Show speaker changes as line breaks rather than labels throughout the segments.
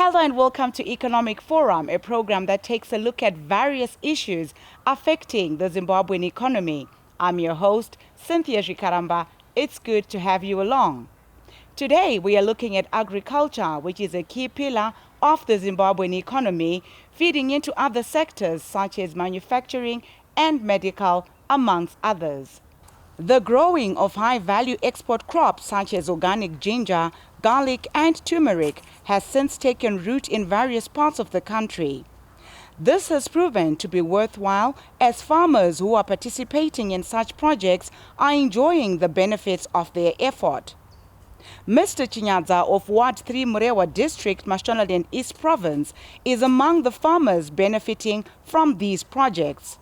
Hello and welcome to Economic Forum, a program that takes a look at various issues affecting the Zimbabwean economy. I'm your host, Cynthia Jikaramba. It's good to have you along. Today, we are looking at agriculture, which is a key pillar of the Zimbabwean economy, feeding into other sectors such as manufacturing and medical, amongst others. The growing of high-value export crops such as organic ginger, garlic and turmeric has since taken root in various parts of the country. This has proven to be worthwhile as farmers who are participating in such projects are enjoying the benefits of their effort. Mr. Chinyadza of Ward 3 Murewa District, Mashonaland East Province, is among the farmers benefiting from these projects.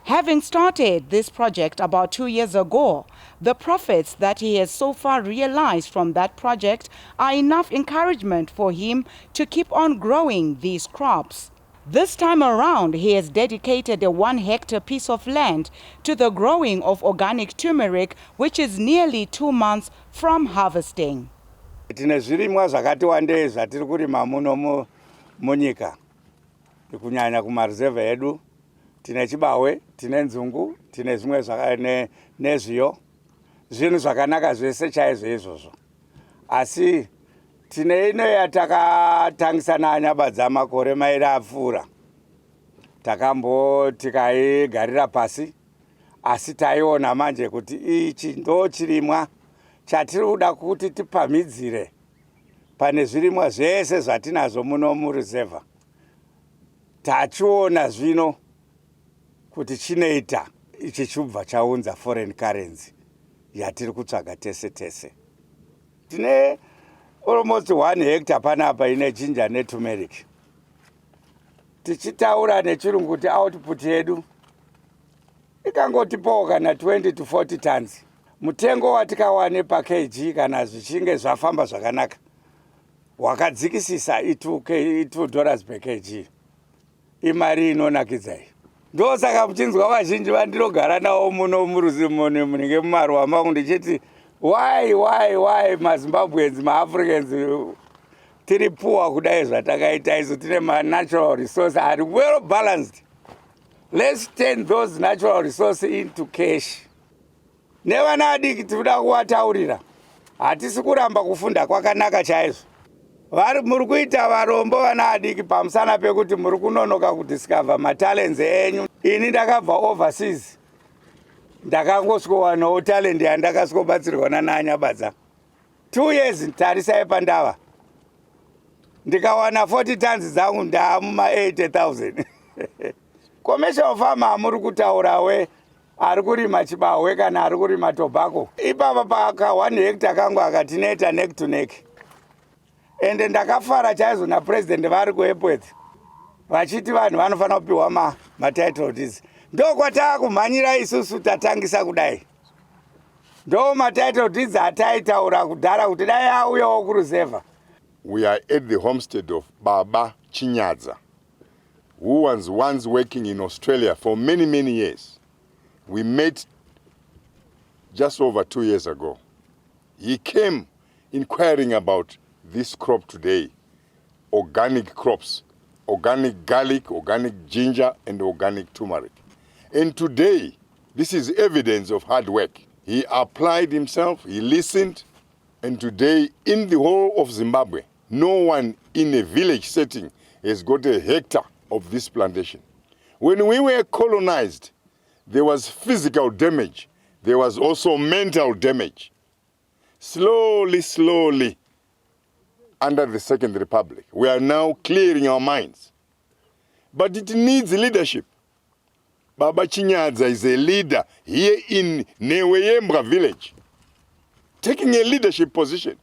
Having started this project about 2 years ago, the profits that he has so far realized from that project are enough encouragement for him to keep on growing these crops. This time around, he has dedicated a 1-hectare piece of land to the growing of organic turmeric, which is nearly 2 months from harvesting.
Tine zvirimwa zvakati wandei zvatiri kurima muno munyika kunyanya kumareserve edu. Tine chibawe, tine nzungu, tine zvimwe nezviyo, zvinhu zvakanaka zvese chaizvo izvozvo. Asi tine ino yatakatangisa nanyabadza makore mairi apfuura. Tikaigarira pasi, asi taiona manje kuti ichi ndo chirimwa chatiri kuda kuti tipamhidzire pane zvirimwa zvese zvatinazvo muno mureserve. Tachiona zvino kuti chinoita ichi chibva chaunza foreign currency yatiri kutsvaga tese. Tine almost 1 hectare panapa ine ginger neturmeric. Tichitaura nechirungu kuti output yedu ikangotipawo kana 20 to 40 tons. Mutengo watikawane pa kg kana zvichinge zvafamba zvakanaka wakadzikisisa $2 per kg. Imari inonakidzai. Ndo saka muchinzwa vazhinji vandirogara nawo muno muruzimu munenge mumaruwa mangu ndichiti why maZimbabweans maAfricans tiri poor kudai zvatakaita isu. Tine natural resources are well balanced. Let's turn those natural resources into cash. Nevana adiki tinoda kuvataurira, hatisi kuramba kufunda kwakanaka chaizvo. Muri kuita varombo vana adiki pamusana pekuti muri kunonoka kudiscover matalents enyu. Ini ndakabva overseas, ndakangosvikowana talent yandakasvikobatsirwa nanyabadza. 2 years tarisai pandava, ndikawana 40 tons dzangu ndaamuma 80,000. Commercial farmer muri kutaurawe ari kurima chibawe kana ari kurima tobacco. Ipapa paka 1 hectare kangu akatineta neck to neck. Ende ndakafara chaizvo na president vari kuairport vachiti vanhu vanofanira kupiwa matitle deeds. Ndo kwatakumhanyira isusu tatangisa kudai. Ndo matitle deeds ataitaura kudhara kuti dai auyawo kureserve.
We are at the homestead of Baba Chinyadza, who was once working in Australia for many years. We met just over 2 years ago. He came inquiring about this crop today, organic crops, organic garlic, organic ginger, and organic turmeric. And today, this is evidence of hard work. He applied himself, he listened, and today, in the whole of Zimbabwe, no one in a village setting has got a hectare of this plantation. When we were colonized, there was physical damage. There was also mental damage. Slowly, under the Second Republic, we are now clearing our minds. But it needs leadership. Baba Chinyadza is a leader here in Neweyembra village, taking a leadership position.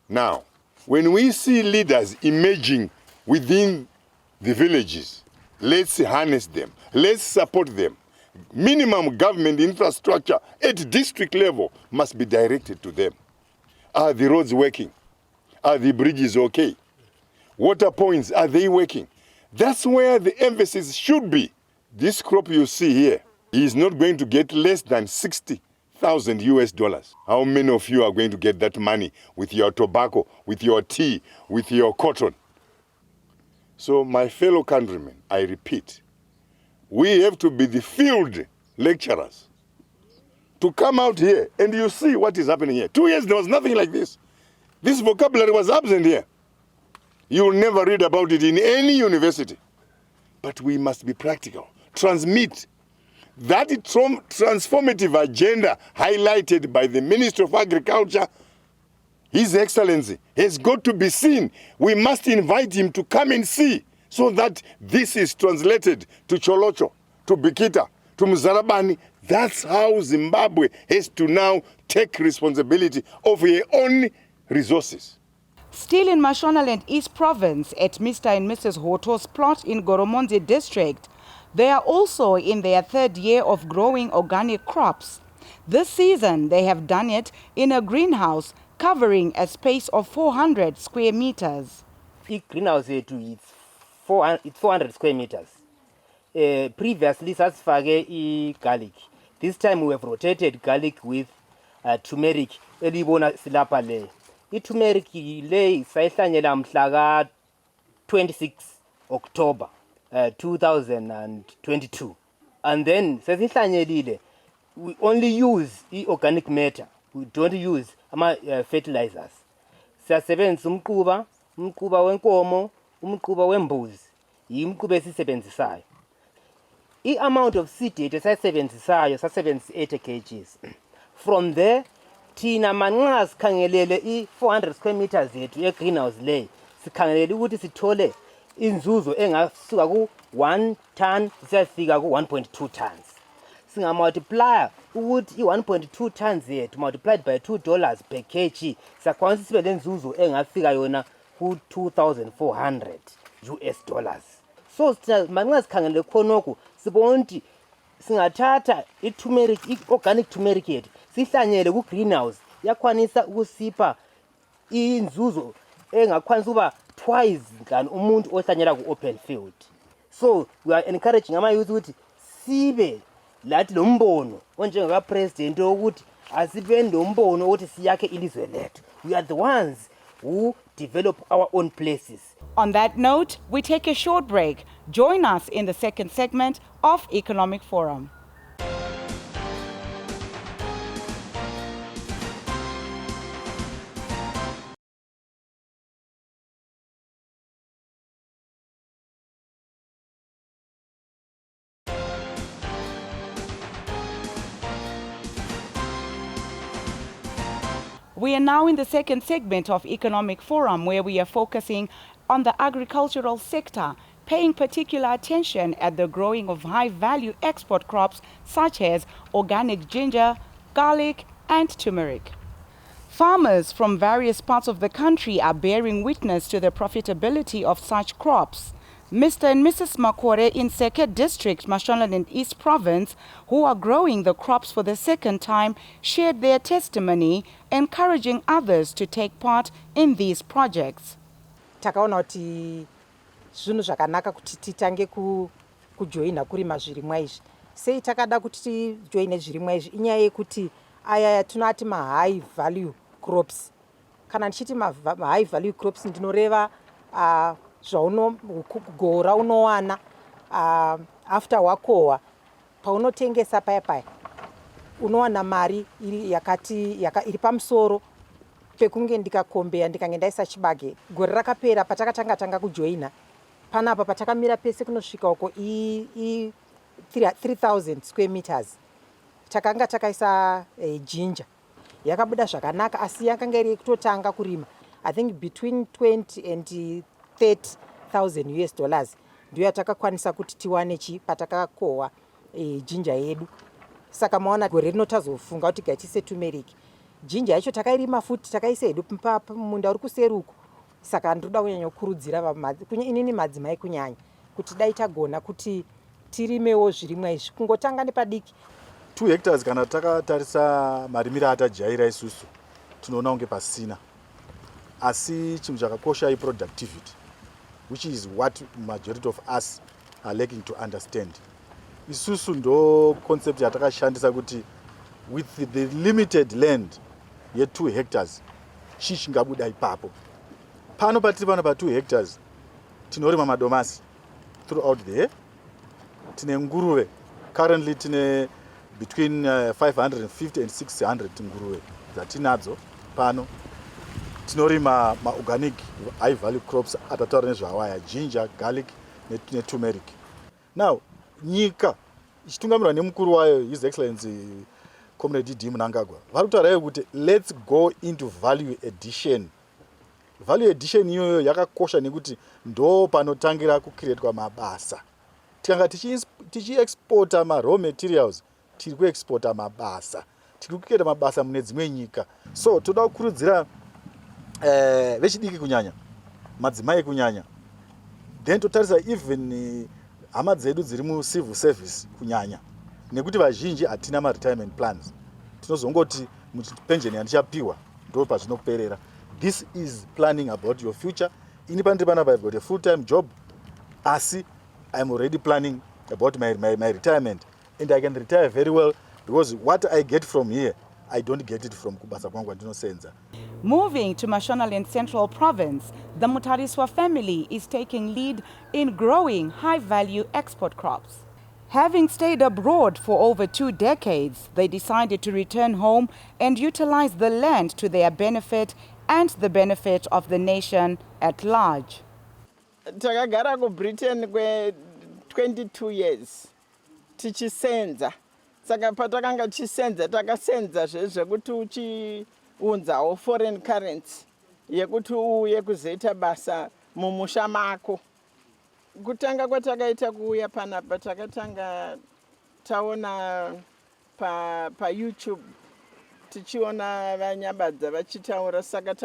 Now, when we see leaders emerging within the villages, let's harness them, let's support them. Minimum government infrastructure at district level must be directed to them. Are the roads working? Are the bridges okay? Water points, are they working? That's where the emphasis should be. This crop you see here is not going to get less than $60,000 US. How many of you are going to get that money with your tobacco, with your tea, with your cotton? So my fellow countrymen, I repeat, we have to be the field lecturers to come out here and you see what is happening here. 2 years there was nothing like this. This vocabulary was absent here. You will never read about it in any university. But we must be practical. Transmit that transformative agenda highlighted by the Minister of Agriculture, His Excellency, has got to be seen. We must invite him to come and see so that this is translated to Cholocho, to Bikita, to Mzalabani. That's how Zimbabwe has to now take responsibility of her own resources.
Still in Mashonaland East Province, at Mr. and Mrs. Hoto's plot in Goromonzi district, they are also in their third year of growing organic crops. This season, they have done it in a greenhouse covering a space of 400 square meters.
The greenhouse it's 400 square meters. Previously, sasifake garlic. This time we have rotated garlic with turmeric. Elibona silapa le. Turmeric le sayihlanyela mhla 26 October 2022. And then sesihlanyelile, we only use organic matter. We don't use fertilizers. Siyasebenzisa umquba wenkomo, umquba wembuzi, imquba esisebenzisayo. I-amount of seed yethu sasebenzisayo sasebenzisa 80 kgs. From there, thina manxa sikhangelele i-400 square meters yethu ye-greenhouse le, sikhangelele ukuthi sithole inzuzo engasuka ku-1 ton siyafika ku-1.2 tons. Singamultiplya ukuthi i-1.2 tons yethu multiplied by $2 per kg, sakwanisa sibe lenzuzo engafika yona ku-2,400 US dollars. So manxa sikhangelele khonokho sibona ukuthi singathatha i-organic turmeric yethu sihlanyele ku-greenhouse, yakwanisa ukusipha inzuzo engakwanisa uba twice than umuntu ohlanyela ku-open field. So we are encouraging ama-youth ukuthi sibe lathi lo mbono onjengaka-president wokuthi asibeni lo mbono wokuthi siyakhe ilizwe lethu. We are the ones who develop our own places.
On that note, we take a short break. Join us in the second segment of Economic Forum. We are now in the second segment of Economic Forum, where we are focusing on the agricultural sector, paying particular attention at the growing of high-value export crops such as organic ginger, garlic, and turmeric. Farmers from various parts of the country are bearing witness to the profitability of such crops. Mr. and Mrs. Makore in Seke District, Mashonaland East Province, who are growing the crops for the second time, shared their testimony, encouraging others to take part in these projects.
Takaona kuti zvinhu zvakanaka kuti titange kujoina kurima zvirimwa izvi. Sei takada kuti tijoine zvirimwa izvi inyaya yekuti aya tunati ma-high value crops. Kana ndichiti ma-high value crops ndinoreva zvauno unowana after wakohwa paunotengesa paya unowana mari iri pamusoro pekunge ndikakombeya ndikange ndaisa chibage. Gore rakapera patakatanga kujoina panapa patakamira pese kunosvika uko 3000 square meters takanga takaisa ginger yakabuda zvakanaka, asi yakanga iri kutotanga kurima. I think between 20 and 30,000 US dollars ndio yatakakwanisa kuti tiwane patakakohwa ginger yedu. Saka maona gore rinotazofunga kuti gaitise turmeric. Ginger yacho takairima futi takaisa hedu munda uri kuseri uko. Saka ndoda kunyanya kukurudzira inini madzimai kunyanya kuti dai tagona kuti tirimewo zvirimwa izvi kungotanga nepadiki.
2 hectares kana takatarisa marimiro atajaira isusu tinoona kunge pasina, asi chinhu chakakosha i-productivity, which is what majority of us are lacking to understand. Isusu ndo concept yatakashandisa kuti with the limited land ye 2 hectares chii chingabuda ipapo. Pano patiri pano pa 2 hectares tinorima madomasi throughout there. Tine nguruve, currently tine between 550 and 600 nguruve dzatinadzo pano. Tinorima ma-organic high value crops atataura nezvawaya, ginger, garlic neturmeric. Now, nyika ichitungamirwa nemukuru wayo His Excellency Comrade D. Mnangagwa vari kutaura kuti let's go into value addition. Value addition iyoyo yakakosha nekuti ndo panotangira kucreatwa mabasa. Tikanga tichiexporta ma-raw materials, tiri kuexporta mabasa, tiri kucreata mabasa mune dzimwe nyika. So toda kukurudzira vechidiki kunyanya, madzimai kunyanya, then totarisa even hama dzedu dziri mucivil service kunyanya, nekuti vazhinji hatina ma-retirement plans. Tinozongoti pension yandichapiwa ndo pazvinoperera. This is planning about your future. Ini pandiri panapa I've got a full-time job, asi I'm already planning about my retirement, and I can retire very well because what I get from here, I don't get it from kubasa kwangu andinosenza.
Moving to Mashonaland Central Province, the Mutariswa family is taking lead in growing high-value export crops. Having stayed abroad for over 2 decades, they decided to return home and utilize the land to their benefit and the benefit of the nation at large.
Takagara kuBritain kwe 22 years tichisenza, saka patakanga tichisenza takasenza zvekuti uchiunzawo foreign currency yekuti uye kuzoita basa mumusha mako. Kutanga kwatakaita kuuya panapa takatanga taona pa YouTube tichiona vanyabadza vachitaura, saka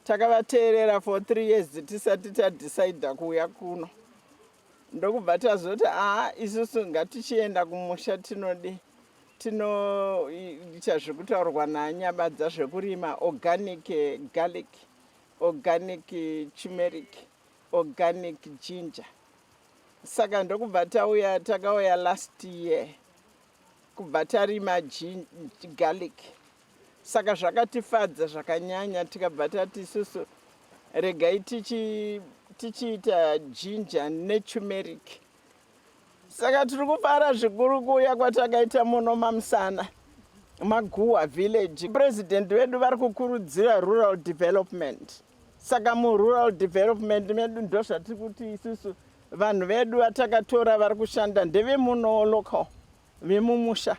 takavateerera for 3 years tisati tadecide kuuya kuno. Ndokubva tazoti isusu ngatichienda kumusha tinoita zvekutaurwa nanyabadza zvekurima organic garlic, organic turmeric, organic ginger. Saka ndokubva takauya last year kubva tarima garlic. Saka zvakatifadza zvakanyanya, tikabva tati isusu regai tichiita ginger neturmeric. Saka tiri kufara zvikuru kuuya kwatakaita muno mamusana Maguwa village. President wedu vari kukurudzira rural development. Saka rural development medu ndo zvatiri kuti isusu vanhu vedu vatakatora vari kushanda ndevemuno local, vemumusha.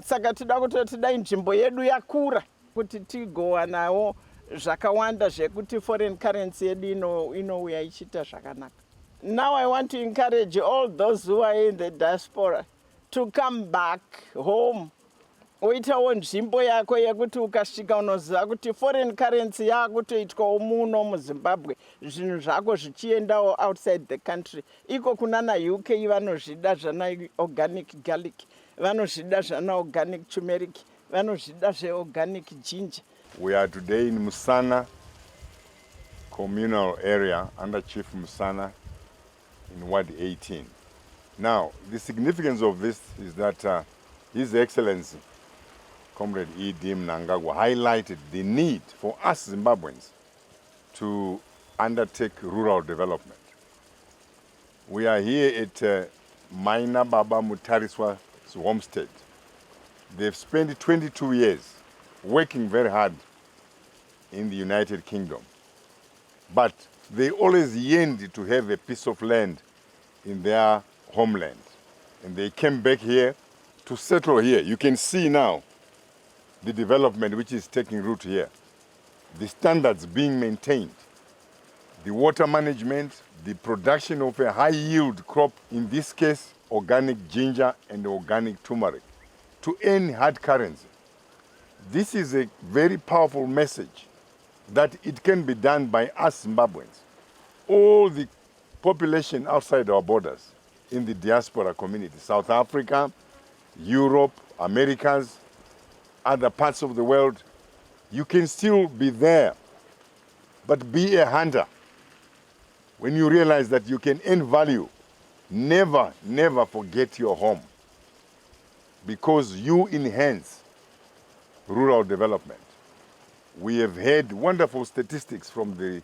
Saka tida kutoti dai nzvimbo yedu yakura kuti tigowanawo zvakawanda zvekuti foreign currency yedu inouya ichiita zvakanaka. Now I want to encourage all those who are in the diaspora to come back home. Uitawo nzvimbo yako yekuti ukasvika unoziva kuti foreign currency yakutoitwawo muno muZimbabwe, zvinhu zvako zvichiendawo outside the country. Iko kunana UK vanozvida zvana organic garlic, vanozvida zvana organic turmeric, vanozvida zveorganic ginger.
We are today in Musana communal area under Chief Musana in Ward 18. Now, the significance of this is that His Excellency Comrade E.D. Mnangagwa highlighted the need for us Zimbabweans to undertake rural development. We are here at Maina Baba Mutariswa's homestead. They've spent 22 years working very hard in the United Kingdom, but they always yearned to have a piece of land in their homeland, and they came back here to settle here. You can see now the development which is taking root here, the standards being maintained, the water management, the production of a high yield crop, in this case organic ginger and organic turmeric, to earn hard currency. This is a very powerful message that it can be done by us Zimbabweans. All the population outside our borders in the diaspora community, South Africa, Europe, Americas, other parts of the world, you can still be there, but be a hunter. When you realize that you can earn value, never, never forget your home, because you enhance rural development. We have had wonderful statistics from the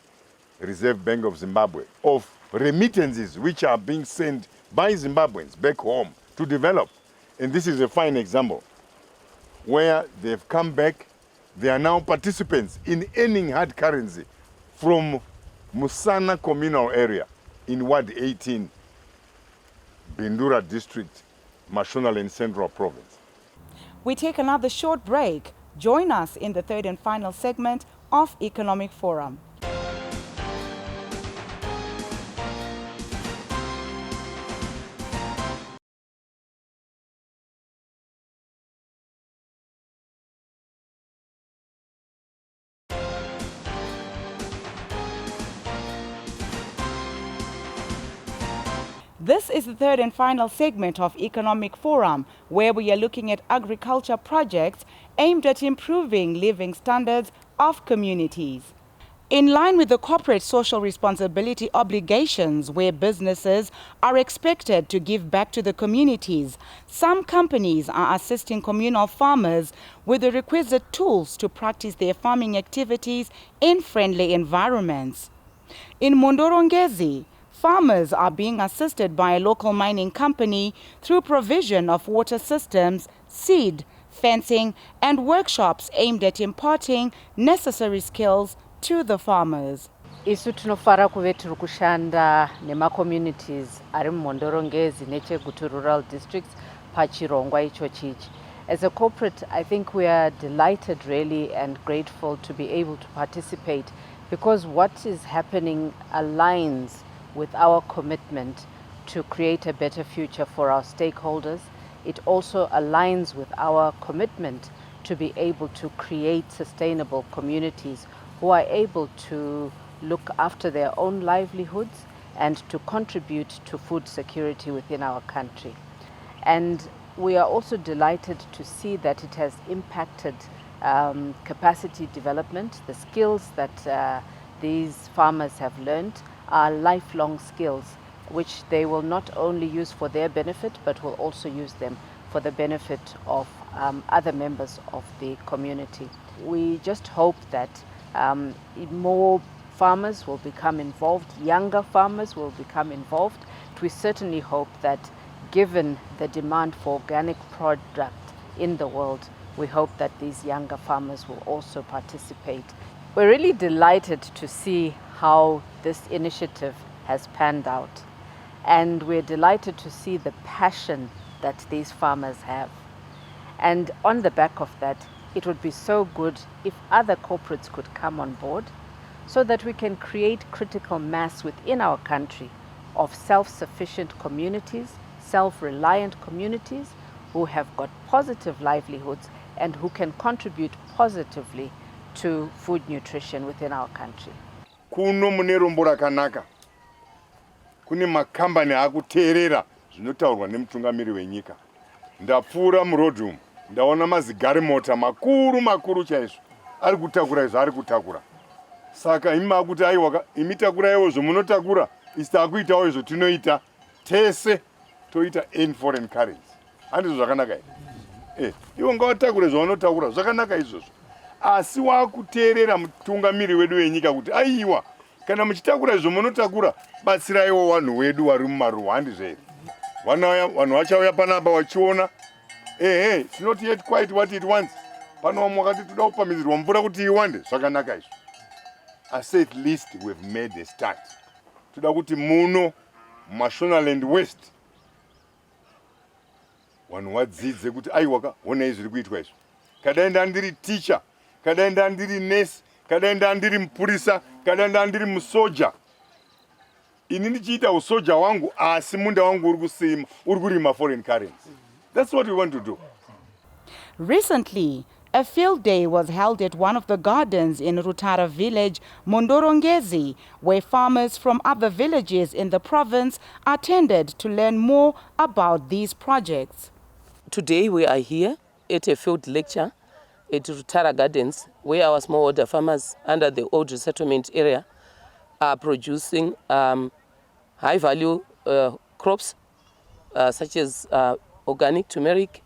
Reserve Bank of Zimbabwe of remittances which are being sent by Zimbabweans back home to develop. And this is a fine example where they've come back. They are now participants in earning hard currency from Musana communal area in Ward 18, Bindura district, Mashonaland Central Province.
We take another short break. Join us in the third and final segment of Economic Forum. This is the third and final segment of Economic Forum, where we are looking at agriculture projects aimed at improving living standards of communities. In line with the corporate social responsibility obligations where businesses are expected to give back to the communities, some companies are assisting communal farmers with the requisite tools to practice their farming activities in friendly environments. In Mondorongezi, farmers are being assisted by a local mining company through provision of water systems, seed, fencing, and workshops aimed at imparting necessary skills to the farmers.
Isu tinofara kuve tiri kushanda nema-communities ari muMondorongezi neChegutu rural districts pachirongwa icho chichi. As a corporate, I think we are delighted really and grateful to be able to participate, because what is happening aligns with our commitment to create a better future for our stakeholders. It also aligns with our commitment to be able to create sustainable communities who are able to look after their own livelihoods and to contribute to food security within our country. And we are also delighted to see that it has impacted capacity development. The skills that these farmers have learned are lifelong skills which they will not only use for their benefit but will also use them for the benefit of other members of the community. We just hope that more farmers will become involved, younger farmers will become involved. We certainly hope that given the demand for organic product in the world, we hope that these younger farmers will also participate. We're really delighted to see how this initiative has panned out. And we're delighted to see the passion that these farmers have. And on the back of that, it would be so good if other corporates could come on board so that we can create critical mass within our country of self-sufficient communities, self-reliant communities who have got positive livelihoods and who can contribute positively to food nutrition within our country.
Kuno mune rombo rakanaka. Kune makambani akuteerera zvinotaurwa nemutungamiri wenyika. Ndapfuura murodhi umu, ndaona mazigarimota makuru chaizvo ari kutakura izvo ari kutakura. Saka imi makuti aiwa imi takuraiwo zvomunotakura, isi takuitawo izvo tinoita tese toita in foreign currency. Handizvo zvakanaka here? Iwo ngavatakure zvavanotakura, zvakanaka izvozvo. Asi wakuteerera mutungamiri wedu wenyika kuti aiwa kana muchitakura izvo munotakura, batsiraiwo vanhu wedu vari mumaruwa. Handizvo here? Vanhu vachauya panapa vachiona it's not yet quite what it wants. Pano vamwe vakati toda kupamhidzirwa mvura kuti iwande, zvakanaka izvo. I say at least we've made a start. Toda kuti muno Mashonaland West vanhu vadzidze kuti aiwa honai zviri kuitwa izvo. Kadai ndandiri teacher, kadai ndandiri nurse, kadai ndandiri mupurisa, kadai ndandiri musoja, ini ndichiita usoja wangu asi munda wangu uri kurima foreign currency. That's what we want to do.
Recently, a field day was held at one of the gardens in Rutara village, Mondorongezi, where farmers from other villages in the province attended to learn more about these projects.
Today we are here at a field lecture at Rutara Gardens, where our smallholder farmers under the old resettlement area are producing high-value crops such as organic turmeric,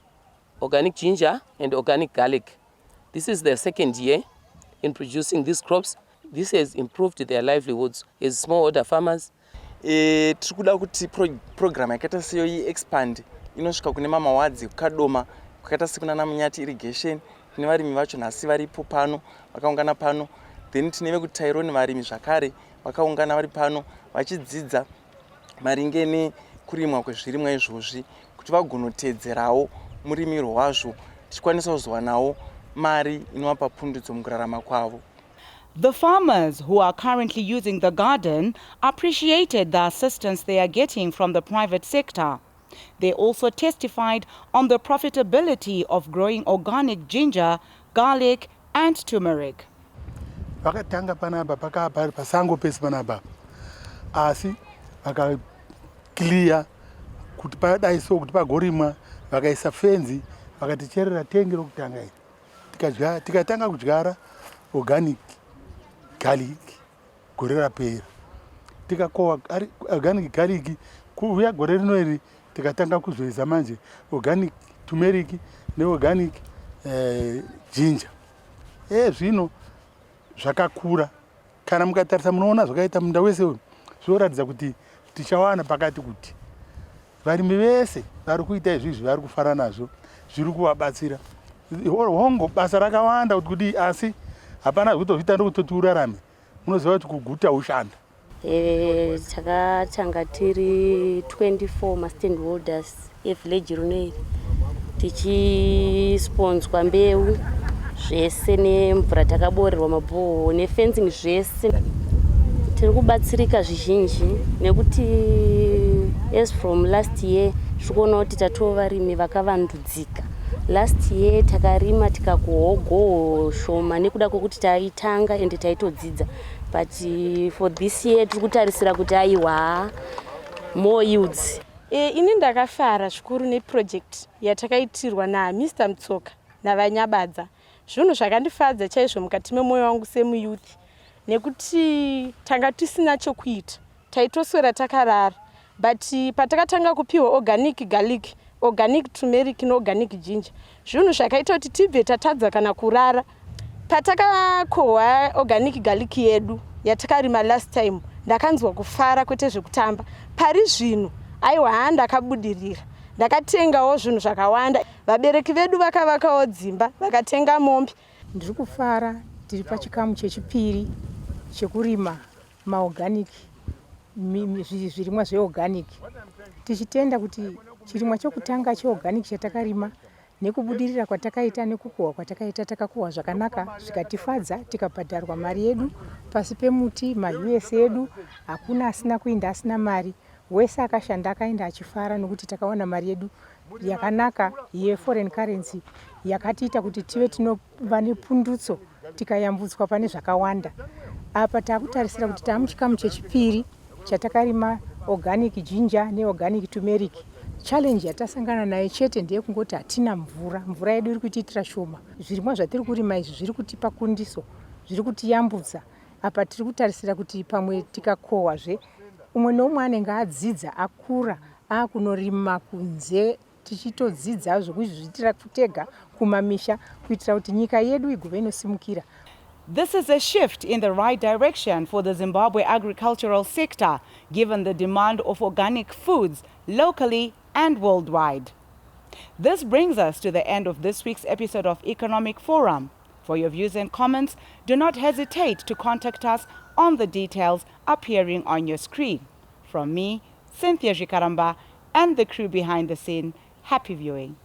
organic ginger, and organic garlic. This is their second year in producing these crops, This has improved their livelihoods as smallholder farmers.
Tiri kuda kuti program yakaita seyo expand inosvika kune mamawadzi kukadoma kwakaita sekuna namunyati irrigation. Tine varimi vacho nhasi varipo pano vakaungana pano, then tine vekutaironi varimi zvakare vakaungana vari pano vachidzidza maringe nekurimwa kwezvirimwa izvozvi kuti vagonotedzerawo murimiro wazvo tichikwanisa kuzowanawo mari inovapa pundutso mukurarama kwavo.
The farmers who are currently using the garden appreciated the assistance they are getting from the private sector. They also testified on the profitability of growing organic ginger, garlic and turmeric.
Vakatanga panapa pakapa pasango pesi panapa asi vakaclear kuti padai so kuti pagorimwa vakaisa fenzi vakaticherera tengi rokutanga iri tikatanga kudyara organic garlic gore rapera tikakohwa organic garlic kuuya gore rino iri tikatanga kuzoisa manje organic turmeric neorganic ginger. Zvino zvakakura kana mukatarisa munoona zvakaita munda wese uyu zvinoratidza kuti tichawana pakati kuti varimi vese vari kuita izvizvi vari kufara nazvo zviri kuvabatsira. Hongo basa rakawanda kuti asi hapana kutozviita ndokutoti urarame munoziva kuti kuguta ushanda.
Takatanga tiri 24 mastandholders evillage rino tichisponswa mbeu zvese nemvura takaborerwa mabhoho nefencing zvese. Tiri kubatsirika zvizhinji nekuti as from last year tikuona kuti tatova varimi vakavandudzika. Last year takarima tikagoho shoma nekuda kwokuti taitanga ende taitodzidza, but for this year tiri kutarisira kuti aiwa more yields.
Ini ndakafara zvikuru neproject yatakaitirwa naMr Mtsoka navanyabadza. Zvinhu zvakandifadza chaizvo mukati memwoyo wangu semuyuth nekuti tanga tisina chokuita, taitoswera takarara, but patakatanga kupiwa organic garlic, organic turmeric neorganic ginger, zvinhu zvakaita kuti tibve tatadza kana kurara. Patakakohwa organic garlic yedu yatakarima last time, ndakanzwa kufara kwete zvekutamba. Pari zvino aiwa ndakabudirira, ndakatengawo zvinhu zvakawanda. Vabereki vedu vakavakawo dzimba, vakatenga mombe.
Ndiri kufara tiri pachikamu chechipiri chekurima maorganic, zvirimwa zveorganic. Tichitenda kuti chirimwa chokutanga cheorganic chatakarima nekubudirira kwatakaita nekukohwa kwatakaita, takakohwa zvakanaka zvikatifadza, tikabhadharwa mari yedu pasi pemuti, maUS edu hakuna asina kuinda asina mari. Wese akashanda akaenda achifara nokuti takawana mari yedu yakanaka yeforeign currency yakatiita kuti tive tinova nepundutso tikayambutswa pane zvakawanda. Apa takutarisira kuti tamuchikamu chechipiri chatakarima organic ginger neorganic turmeric. Challenge yatasangana nayo chete ndeyekungoti hatina mvura. Mvura yedu iri kuitiitira shoma. Zvirimwa zvatiri kurima izvi zviri kutipa kundiso, zviri kutiyambutsa. Apa tiri kutarisira kuti pamwe tikakohwazve umwe noumwe anenge adzidza akura akunorima kunze, tichitodzidza zvokuzviitira kutega kumamisha kuitira kuti nyika yedu igove inosimukira.
This is a shift in the right direction for the Zimbabwe agricultural sector, given the demand of organic foods locally and worldwide. This brings us to the end of this week's episode of Economic Forum. For your views and comments, do not hesitate to contact us on the details appearing on your screen. From me, Cynthia Jikaramba, and the crew behind the scene, happy viewing.